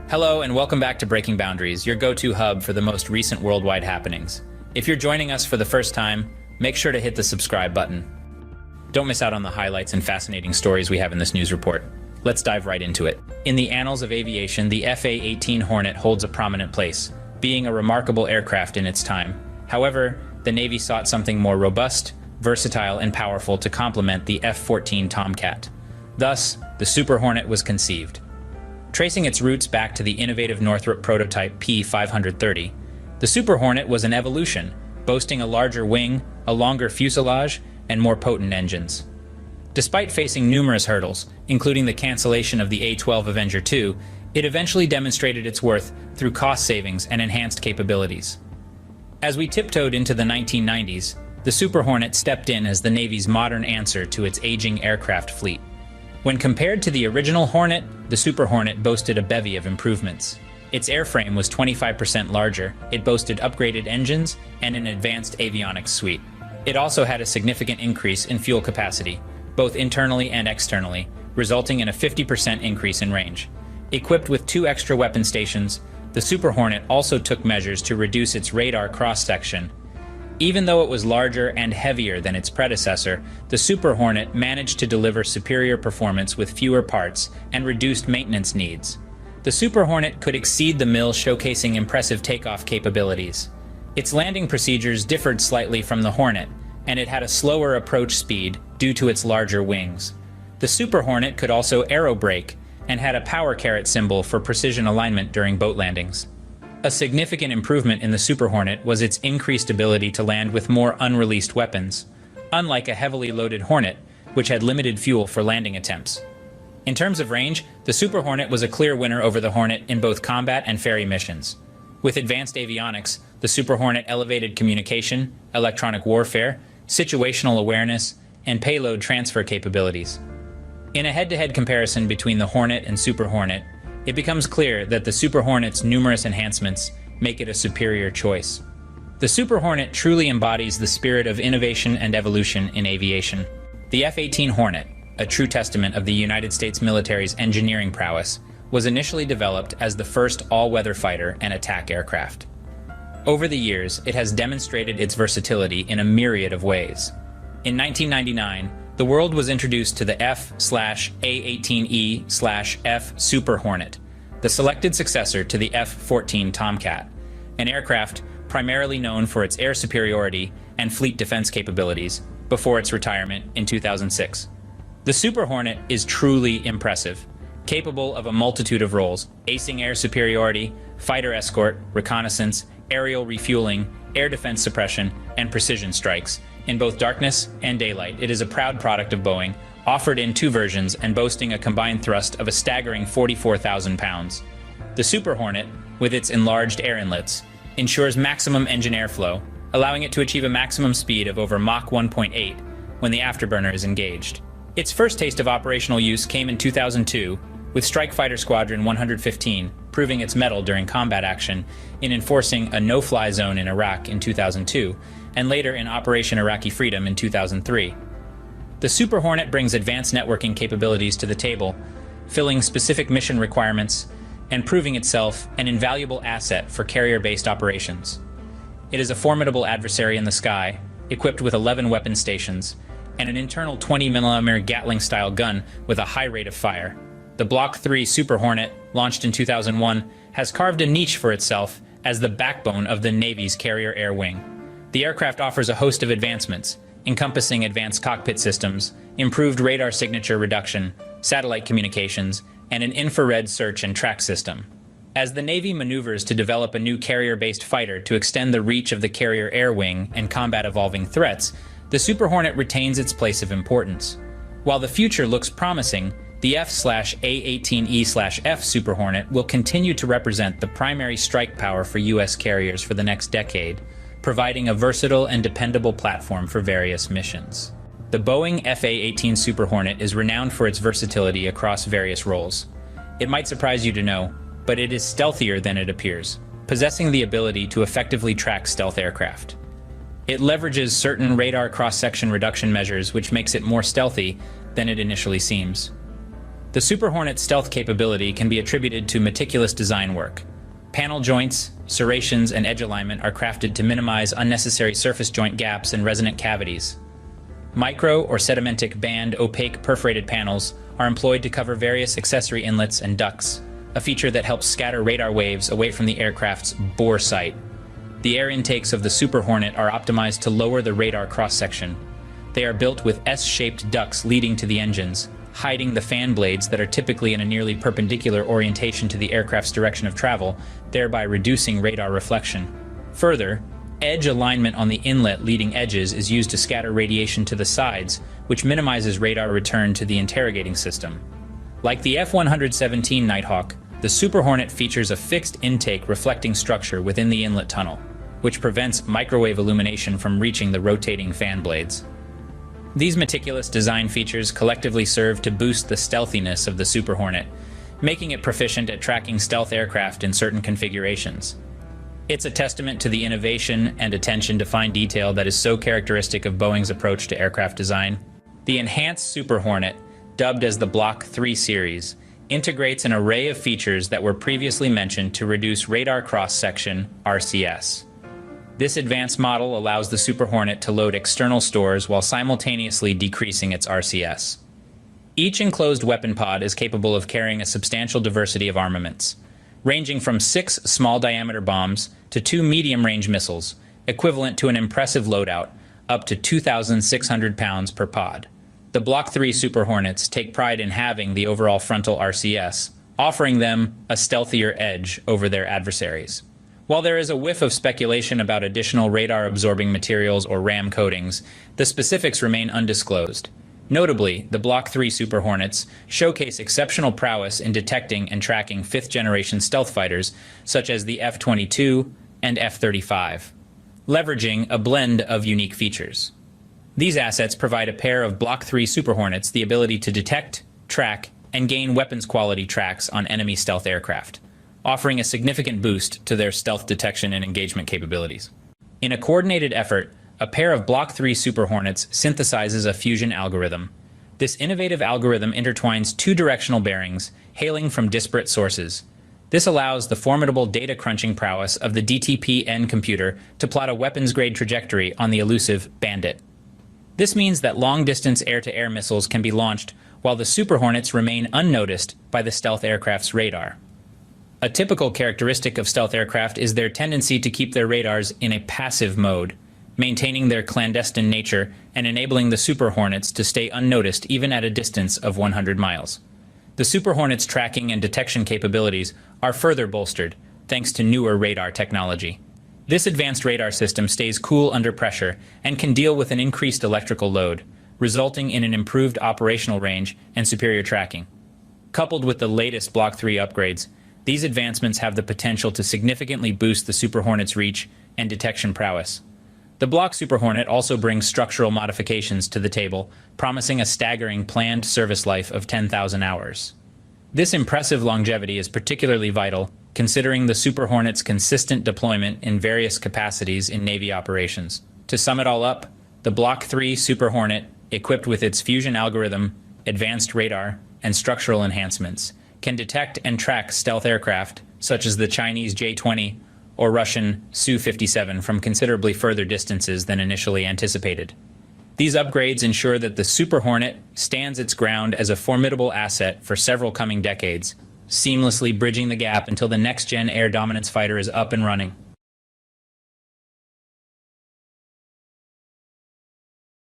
Hello and welcome back to Breaking Boundaries, your go-to hub for the most recent worldwide happenings. If you're joining us for the first time, make sure to hit the subscribe button. Don't miss out on the highlights and fascinating stories we have in this news report. Let's dive right into it. In the annals of aviation, the FA-18 Hornet holds a prominent place, being a remarkable aircraft in its time. However, the Navy sought something more robust, versatile, and powerful to complement the F-14 Tomcat. Thus, the Super Hornet was conceived. Tracing its roots back to the innovative Northrop prototype P-530, the Super Hornet was an evolution, boasting a larger wing, a longer fuselage, and more potent engines. Despite facing numerous hurdles, including the cancellation of the A-12 Avenger II, it eventually demonstrated its worth through cost savings and enhanced capabilities. As we tiptoed into the 1990s, the Super Hornet stepped in as the Navy's modern answer to its aging aircraft fleet. When compared to the original Hornet, the Super Hornet boasted a bevy of improvements. Its airframe was 25% larger, it boasted upgraded engines, and an advanced avionics suite. It also had a significant increase in fuel capacity, both internally and externally, resulting in a 50% increase in range. Equipped with 2 extra weapon stations, the Super Hornet also took measures to reduce its radar cross-section. Even though it was larger and heavier than its predecessor, the Super Hornet managed to deliver superior performance with fewer parts and reduced maintenance needs. The Super Hornet could exceed the mill, showcasing impressive takeoff capabilities. Its landing procedures differed slightly from the Hornet, and it had a slower approach speed due to its larger wings. The Super Hornet could also aerobrake and had a power caret symbol for precision alignment during boat landings. A significant improvement in the Super Hornet was its increased ability to land with more unreleased weapons, unlike a heavily loaded Hornet, which had limited fuel for landing attempts. In terms of range, the Super Hornet was a clear winner over the Hornet in both combat and ferry missions. With advanced avionics, the Super Hornet elevated communication, electronic warfare, situational awareness, and payload transfer capabilities. In a head-to-head comparison between the Hornet and Super Hornet, it becomes clear that the Super Hornet's numerous enhancements make it a superior choice. The Super Hornet truly embodies the spirit of innovation and evolution in aviation. The F-18 Hornet, a true testament of the United States military's engineering prowess, was initially developed as the first all-weather fighter and attack aircraft. Over the years, it has demonstrated its versatility in a myriad of ways. In 1999, the world was introduced to the F/A-18E/F Super Hornet, the selected successor to the F-14 Tomcat, an aircraft primarily known for its air superiority and fleet defense capabilities before its retirement in 2006. The Super Hornet is truly impressive, capable of a multitude of roles, acing air superiority, fighter escort, reconnaissance, aerial refueling, air defense suppression, and precision strikes. In both darkness and daylight, it is a proud product of Boeing, offered in 2 versions and boasting a combined thrust of a staggering 44,000 pounds. The Super Hornet, with its enlarged air inlets, ensures maximum engine airflow, allowing it to achieve a maximum speed of over Mach 1.8 when the afterburner is engaged. Its first taste of operational use came in 2002, with Strike Fighter Squadron 115 proving its mettle during combat action in enforcing a no-fly zone in Iraq in 2002, and later in Operation Iraqi Freedom in 2003. The Super Hornet brings advanced networking capabilities to the table, filling specific mission requirements and proving itself an invaluable asset for carrier-based operations. It is a formidable adversary in the sky, equipped with 11 weapon stations, and an internal 20mm Gatling-style gun with a high rate of fire. The Block 3 Super Hornet, launched in 2001, has carved a niche for itself as the backbone of the Navy's carrier air wing. The aircraft offers a host of advancements, encompassing advanced cockpit systems, improved radar signature reduction, satellite communications, and an infrared search and track system. As the Navy maneuvers to develop a new carrier-based fighter to extend the reach of the carrier air wing and combat evolving threats, the Super Hornet retains its place of importance. While the future looks promising, the F/A-18E/F Super Hornet will continue to represent the primary strike power for U.S. carriers for the next decade, providing a versatile and dependable platform for various missions. The Boeing FA-18 Super Hornet is renowned for its versatility across various roles. It might surprise you to know, but it is stealthier than it appears, possessing the ability to effectively track stealth aircraft. It leverages certain radar cross-section reduction measures, which makes it more stealthy than it initially seems. The Super Hornet's stealth capability can be attributed to meticulous design work. Panel joints, serrations, and edge alignment are crafted to minimize unnecessary surface joint gaps and resonant cavities. Micro or sedimentic band opaque perforated panels are employed to cover various accessory inlets and ducts, a feature that helps scatter radar waves away from the aircraft's bore sight. The air intakes of the Super Hornet are optimized to lower the radar cross-section. They are built with S-shaped ducts leading to the engines, hiding the fan blades that are typically in a nearly perpendicular orientation to the aircraft's direction of travel, thereby reducing radar reflection. Further, edge alignment on the inlet leading edges is used to scatter radiation to the sides, which minimizes radar return to the interrogating system. Like the F-117 Nighthawk, the Super Hornet features a fixed intake reflecting structure within the inlet tunnel, which prevents microwave illumination from reaching the rotating fan blades. These meticulous design features collectively serve to boost the stealthiness of the Super Hornet, making it proficient at tracking stealth aircraft in certain configurations. It's a testament to the innovation and attention to fine detail that is so characteristic of Boeing's approach to aircraft design. The enhanced Super Hornet, dubbed as the Block 3 series, integrates an array of features that were previously mentioned to reduce radar cross-section, RCS. This advanced model allows the Super Hornet to load external stores while simultaneously decreasing its RCS. Each enclosed weapon pod is capable of carrying a substantial diversity of armaments, ranging from 6 small-diameter bombs to 2 medium-range missiles, equivalent to an impressive loadout, up to 2,600 pounds per pod. The Block 3 Super Hornets take pride in having the overall frontal RCS, offering them a stealthier edge over their adversaries. While there is a whiff of speculation about additional radar-absorbing materials or RAM coatings, the specifics remain undisclosed. Notably, the Block 3 Super Hornets showcase exceptional prowess in detecting and tracking 5th-generation stealth fighters such as the F-22 and F-35, leveraging a blend of unique features. These assets provide a pair of Block 3 Super Hornets the ability to detect, track, and gain weapons-quality tracks on enemy stealth aircraft, offering a significant boost to their stealth detection and engagement capabilities. In a coordinated effort, a pair of Block 3 Super Hornets synthesizes a fusion algorithm. This innovative algorithm intertwines 2 directional bearings, hailing from disparate sources. This allows the formidable data crunching prowess of the DTP-N computer to plot a weapons-grade trajectory on the elusive Bandit. This means that long-distance air-to-air missiles can be launched while the Super Hornets remain unnoticed by the stealth aircraft's radar. A typical characteristic of stealth aircraft is their tendency to keep their radars in a passive mode, maintaining their clandestine nature and enabling the Super Hornets to stay unnoticed even at a distance of 100 miles. The Super Hornets' tracking and detection capabilities are further bolstered thanks to newer radar technology. This advanced radar system stays cool under pressure and can deal with an increased electrical load, resulting in an improved operational range and superior tracking. Coupled with the latest Block 3 upgrades, these advancements have the potential to significantly boost the Super Hornet's reach and detection prowess. The Block Super Hornet also brings structural modifications to the table, promising a staggering planned service life of 10,000 hours. This impressive longevity is particularly vital, considering the Super Hornet's consistent deployment in various capacities in Navy operations. To sum it all up, the Block 3 Super Hornet, equipped with its fusion algorithm, advanced radar, and structural enhancements, can detect and track stealth aircraft, such as the Chinese J-20 or Russian Su-57, from considerably further distances than initially anticipated. These upgrades ensure that the Super Hornet stands its ground as a formidable asset for several coming decades, seamlessly bridging the gap until the next-gen air dominance fighter is up and running.